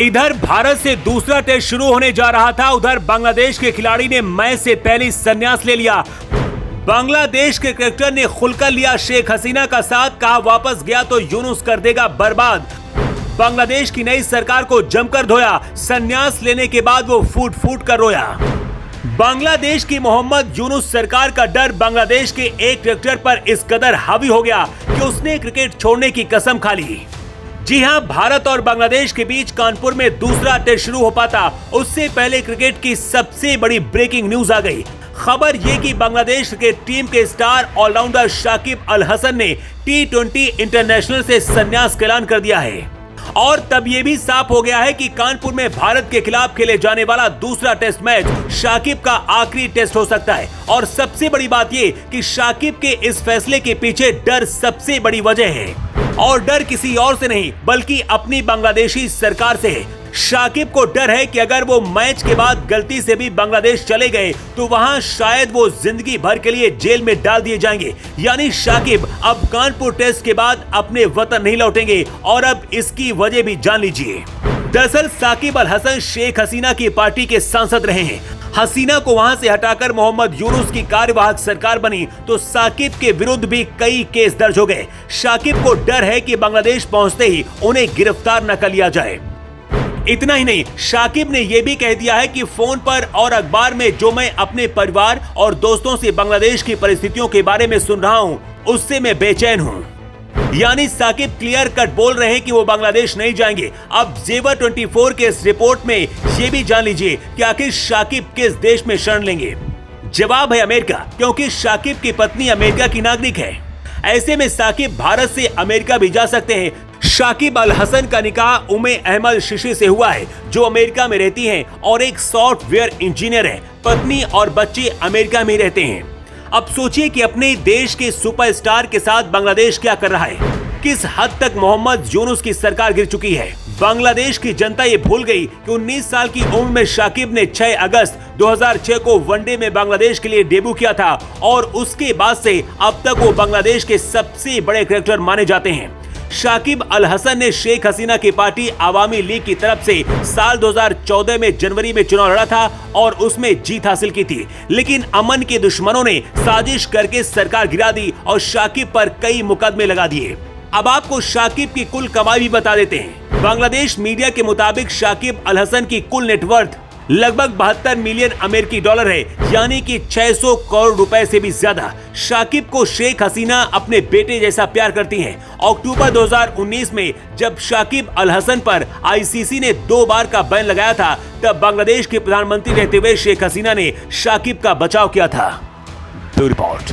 इधर भारत से दूसरा टेस्ट शुरू होने जा रहा था, उधर बांग्लादेश के खिलाड़ी ने मैच से पहले ही संन्यास ले लिया। बांग्लादेश के क्रिकेटर ने खुलकर लिया शेख हसीना का साथ, कहा वापस गया तो यूनुस कर देगा बर्बाद। बांग्लादेश की नई सरकार को जमकर धोया, संन्यास लेने के बाद वो फूट फूट कर रोया। बांग्लादेश की मोहम्मद यूनुस सरकार का डर बांग्लादेश के एक क्रिकेटर पर इस कदर हावी हो गया कि उसने क्रिकेट छोड़ने की कसम खा ली। जी हां, भारत और बांग्लादेश के बीच कानपुर में दूसरा टेस्ट शुरू हो पाता उससे पहले क्रिकेट की सबसे बड़ी ब्रेकिंग न्यूज आ गई। खबर ये कि बांग्लादेश क्रिकेट टीम के स्टार ऑलराउंडर शाकिब अल हसन ने T20 इंटरनेशनल से संन्यास का ऐलान कर दिया है और तब ये भी साफ हो गया है कि कानपुर में भारत के खिलाफ खेले जाने वाला दूसरा टेस्ट मैच शाकिब का आखिरी टेस्ट हो सकता है। और सबसे बड़ी बात ये कि शाकिब के इस फैसले के पीछे डर सबसे बड़ी वजह है, और डर किसी और से नहीं बल्कि अपनी बांग्लादेशी सरकार से है। शाकिब को डर है कि अगर वो मैच के बाद गलती से भी बांग्लादेश चले गए तो वहां शायद वो जिंदगी भर के लिए जेल में डाल दिए जाएंगे। यानी शाकिब अब कानपुर टेस्ट के बाद अपने वतन नहीं लौटेंगे, और अब इसकी वजह भी जान लीजिए। दरअसल शाकिब अल हसन शेख हसीना की पार्टी के सांसद रहे हैं। हसीना को वहां से हटाकर मोहम्मद यूनुस की कार्यवाहक सरकार बनी तो शाकिब के विरुद्ध भी कई केस दर्ज हो गए। शाकिब को डर है कि बांग्लादेश पहुंचते ही उन्हें गिरफ्तार न कर लिया जाए। इतना ही नहीं, शाकिब ने यह भी कह दिया है कि फोन पर और अखबार में जो मैं अपने परिवार और दोस्तों से बांग्लादेश की परिस्थितियों के बारे में सुन रहा हूं उससे मैं बेचैन हूं। यानी शाकिब क्लियर कट बोल रहे हैं कि वो बांग्लादेश नहीं जाएंगे। अब जेवर 24 के इस रिपोर्ट में ये भी जान लीजिए कि आखिर शाकिब किस देश में शरण लेंगे। जवाब है अमेरिका, क्योंकि शाकिब की पत्नी अमेरिका की नागरिक है। ऐसे में शाकिब भारत से अमेरिका भी जा सकते हैं। शाकिब अल हसन का निकाह उम्मे अहमद शिशी से हुआ है जो अमेरिका में रहती हैं और एक सॉफ्टवेयर इंजीनियर है। पत्नी और बच्चे अमेरिका में रहते हैं। अब सोचिए कि अपने देश के सुपरस्टार के साथ बांग्लादेश क्या कर रहा है, किस हद तक मोहम्मद यूनुस की सरकार गिर चुकी है। बांग्लादेश की जनता ये भूल गई कि 19 साल की उम्र में शाकिब ने 6 अगस्त 2006 को वनडे में बांग्लादेश के लिए डेब्यू किया था और उसके बाद से अब तक वो बांग्लादेश के सबसे बड़े क्रिकेटर माने जाते हैं। शाकिब अल हसन ने शेख हसीना की पार्टी आवामी लीग की तरफ से साल 2014 में जनवरी में चुनाव लड़ा था और उसमें जीत हासिल की थी, लेकिन अमन के दुश्मनों ने साजिश करके सरकार गिरा दी और शाकिब पर कई मुकदमे लगा दिए। अब आपको शाकिब की कुल कमाई भी बता देते हैं। बांग्लादेश मीडिया के मुताबिक शाकिब अल हसन की कुल नेटवर्थ लगभग 72 मिलियन अमेरिकी डॉलर है, यानी कि 600 करोड़ रुपए से भी ज्यादा। शाकिब को शेख हसीना अपने बेटे जैसा प्यार करती हैं। अक्टूबर 2019 में जब शाकिब अल हसन पर आईसीसी ने 2 बार का बैन लगाया था, तब बांग्लादेश के प्रधानमंत्री रहते हुए शेख हसीना ने शाकिब का बचाव किया था। रिपोर्ट।